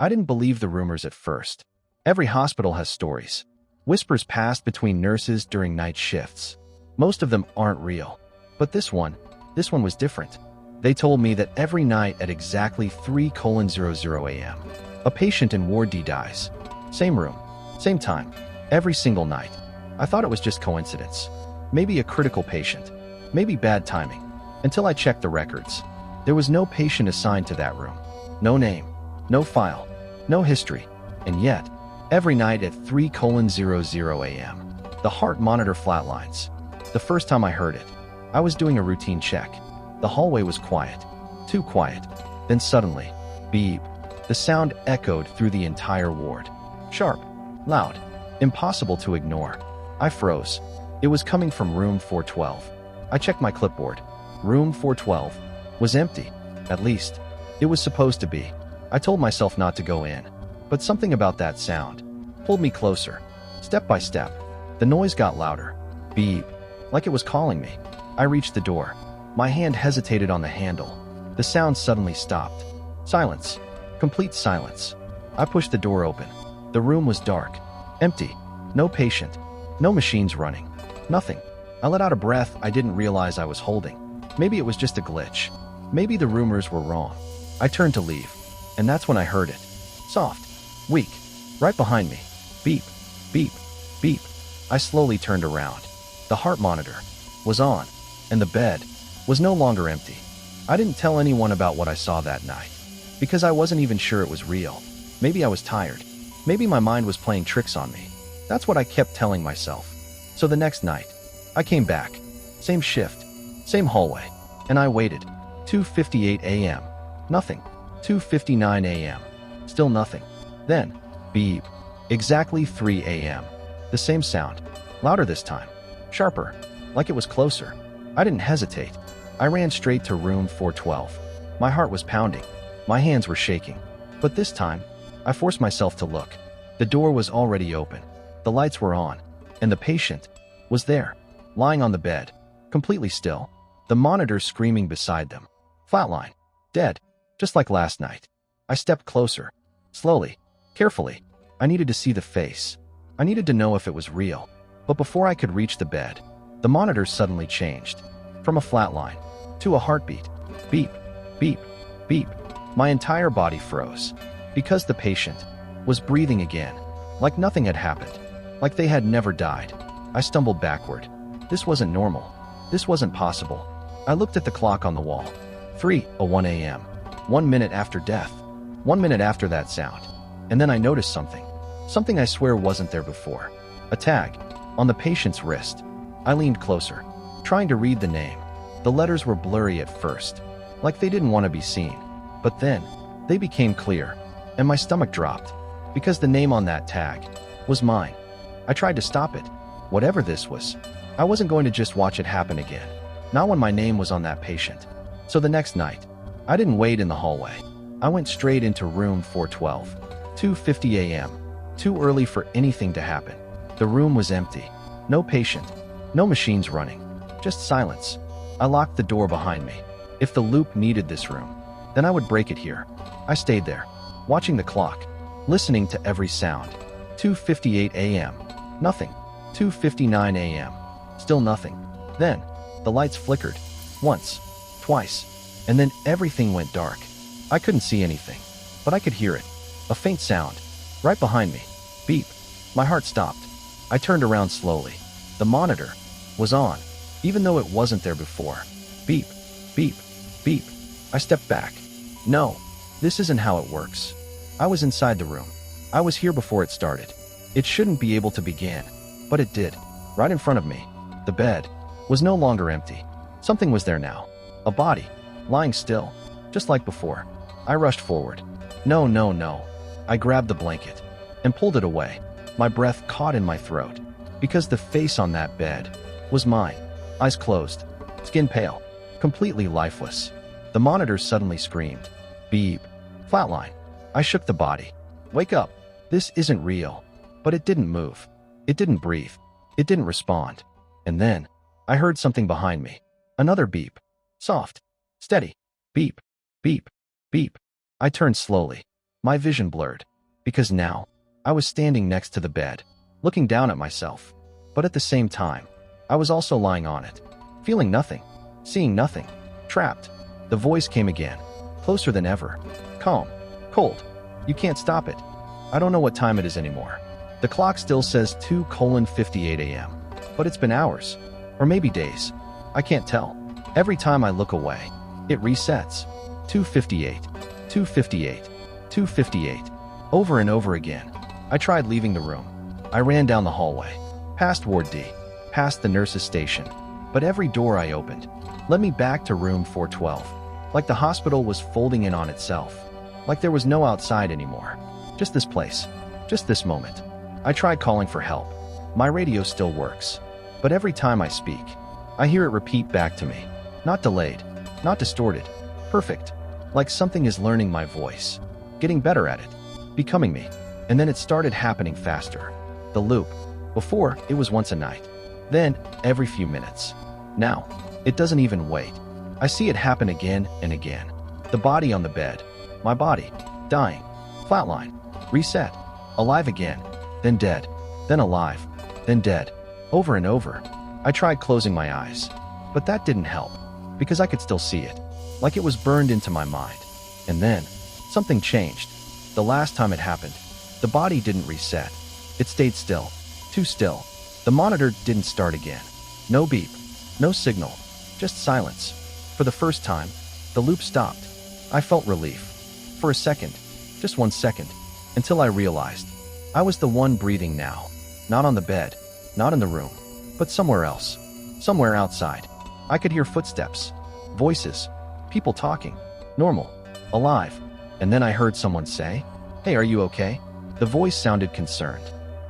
I didn't believe the rumors at first. Every hospital has stories. Whispers passed between nurses during night shifts. Most of them aren't real. But this one was different. They told me that every night at exactly 3:00 a.m., a patient in Ward D dies. Same room, same time, every single night. I thought it was just coincidence. Maybe a critical patient. Maybe bad timing. Until I checked the records. There was no patient assigned to that room. No name, no file, no history. And yet, every night at 3:00 a.m., the heart monitor flatlines. The first time I heard it, I was doing a routine check. The hallway was quiet. Too quiet. Then suddenly, beep. The sound echoed through the entire ward. Sharp, loud, impossible to ignore. I froze. It was coming from room 412. I checked my clipboard. Room 412 was empty. At least, it was supposed to be. I told myself not to go in. But something about that sound pulled me closer. Step by step, the noise got louder. Beep. Like it was calling me. I reached the door. My hand hesitated on the handle. The sound suddenly stopped. Silence. Complete silence. I pushed the door open. The room was dark. Empty. No patient. No machines running. Nothing. I let out a breath I didn't realize I was holding. Maybe it was just a glitch. Maybe the rumors were wrong. I turned to leave. And that's when I heard it. Soft. Weak. Right behind me. Beep. Beep. Beep. I slowly turned around. The heart monitor was on, and the bed was no longer empty. I didn't tell anyone about what I saw that night, because I wasn't even sure it was real. Maybe I was tired. Maybe my mind was playing tricks on me. That's what I kept telling myself. So the next night, I came back. Same shift, same hallway, and I waited. 2:58 a.m. Nothing. 2:59 a.m. Still nothing. Then, beep. Exactly 3 a.m. The same sound. Louder this time. Sharper. Like it was closer. I didn't hesitate. I ran straight to room 412. My heart was pounding. My hands were shaking. But this time, I forced myself to look. The door was already open. The lights were on. And the patient was there, lying on the bed, completely still. The monitor screaming beside them. Flatline. Dead. Just like last night. I stepped closer. Slowly. Carefully. I needed to see the face. I needed to know if it was real. But before I could reach the bed, the monitor suddenly changed. From a flatline to a heartbeat. Beep, beep, beep. My entire body froze. Because the patient was breathing again. Like nothing had happened. Like they had never died. I stumbled backward. This wasn't normal. This wasn't possible. I looked at the clock on the wall. 3:01 a.m. 1 minute after death. 1 minute after that sound. And then I noticed something. Something I swear wasn't there before. A tag. On the patient's wrist. I leaned closer, trying to read the name. The letters were blurry at first, like they didn't want to be seen. But then, they became clear, and my stomach dropped, because the name on that tag was mine. I tried to stop it. Whatever this was, I wasn't going to just watch it happen again. Not when my name was on that patient. So the next night, I didn't wait in the hallway. I went straight into room 412. 2:50 a.m. Too early for anything to happen. The room was empty. No patient. No machines running. Just silence. I locked the door behind me. If the loop needed this room, then I would break it here. I stayed there, watching the clock, listening to every sound. 2:58 a.m. Nothing. 2:59 a.m. Still nothing. Then, the lights flickered. Once. Twice. And then everything went dark. I couldn't see anything, but I could hear it. A faint sound. Right behind me. Beep. My heart stopped. I turned around slowly. The monitor was on, even though it wasn't there before. Beep, beep, beep. I stepped back. No, this isn't how it works. I was inside the room. I was here before it started. It shouldn't be able to begin, but it did. Right in front of me, the bed was no longer empty. Something was there now. A body, lying still, just like before. I rushed forward. No, no, no. I grabbed the blanket and pulled it away. My breath caught in my throat, because the face on that bed was mine. Eyes closed, skin pale, completely lifeless. The monitor suddenly screamed. Beep. Flatline. I shook the body. Wake up. This isn't real. But it didn't move. It didn't breathe. It didn't respond. And then, I heard something behind me. Another beep. Soft. Steady. Beep. Beep. Beep. I turned slowly. My vision blurred, because now, I was standing next to the bed, looking down at myself. But at the same time, I was also lying on it, feeling nothing, seeing nothing, trapped. The voice came again, closer than ever, calm, cold. You can't stop it. I don't know what time it is anymore. The clock still says 2:58 a.m., but it's been hours, or maybe days. I can't tell. Every time I look away, it resets. 2:58, 2:58, 2:58, over and over again. I tried leaving the room. I ran down the hallway, past Ward D, past the nurse's station, but every door I opened led me back to room 412, like the hospital was folding in on itself, like there was no outside anymore. Just this place, just this moment. I tried calling for help. My radio still works, but every time I speak, I hear it repeat back to me. Not delayed, not distorted, perfect. Like something is learning my voice, getting better at it, becoming me. And then it started happening faster. The loop. Before, it was once a night. Then, every few minutes. Now, it doesn't even wait. I see it happen again and again. The body on the bed. My body. Dying. Flatline. Reset. Alive again. Then dead. Then alive. Then dead. Over and over. I tried closing my eyes. But that didn't help. Because I could still see it. Like it was burned into my mind. And then, something changed. The last time it happened, the body didn't reset. It stayed still. Too still. The monitor didn't start again. No beep. No signal. Just silence. For the first time, the loop stopped. I felt relief. For a second. Just 1 second. Until I realized I was the one breathing now. Not on the bed. Not in the room. But somewhere else. Somewhere outside. I could hear footsteps. Voices. People talking. Normal. Alive. And then I heard someone say, "Hey, are you okay?" The voice sounded concerned.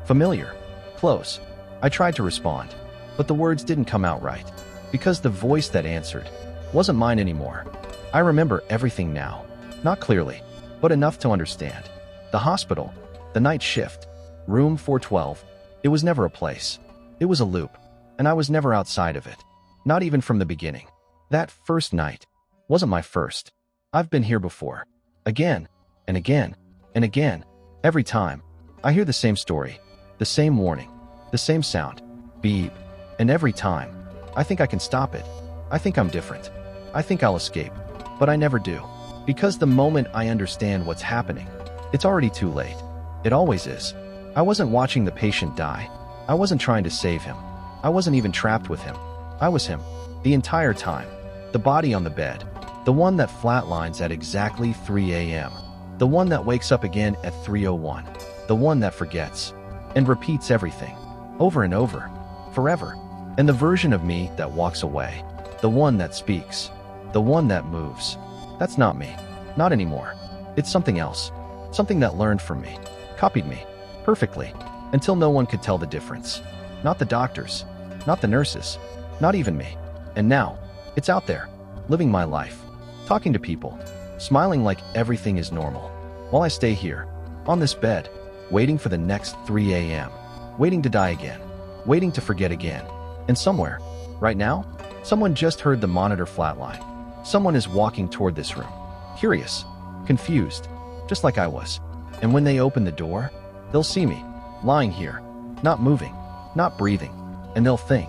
Familiar. Close. I tried to respond, but the words didn't come out right. Because the voice that answered wasn't mine anymore. I remember everything now. Not clearly, but enough to understand. The hospital. The night shift. Room 412. It was never a place. It was a loop. And I was never outside of it. Not even from the beginning. That first night wasn't my first. I've been here before. Again, and again, and again. Every time, I hear the same story, the same warning, the same sound, beep. And every time, I think I can stop it. I think I'm different. I think I'll escape. But I never do. Because the moment I understand what's happening, it's already too late. It always is. I wasn't watching the patient die. I wasn't trying to save him. I wasn't even trapped with him. I was him. The entire time. The body on the bed. The one that flatlines at exactly 3 a.m. The one that wakes up again at 3:01. The one that forgets. And repeats everything. Over and over. Forever. And the version of me that walks away. The one that speaks. The one that moves. That's not me. Not anymore. It's something else. Something that learned from me. Copied me. Perfectly. Until no one could tell the difference. Not the doctors. Not the nurses. Not even me. And now, it's out there. Living my life. Talking to people. Smiling like everything is normal. While I stay here. On this bed. Waiting for the next 3 a.m. Waiting to die again. Waiting to forget again. And somewhere, right now, someone just heard the monitor flatline. Someone is walking toward this room. Curious. Confused. Just like I was. And when they open the door, they'll see me. Lying here. Not moving. Not breathing. And they'll think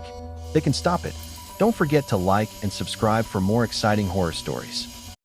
they can stop it. Don't forget to like and subscribe for more exciting horror stories.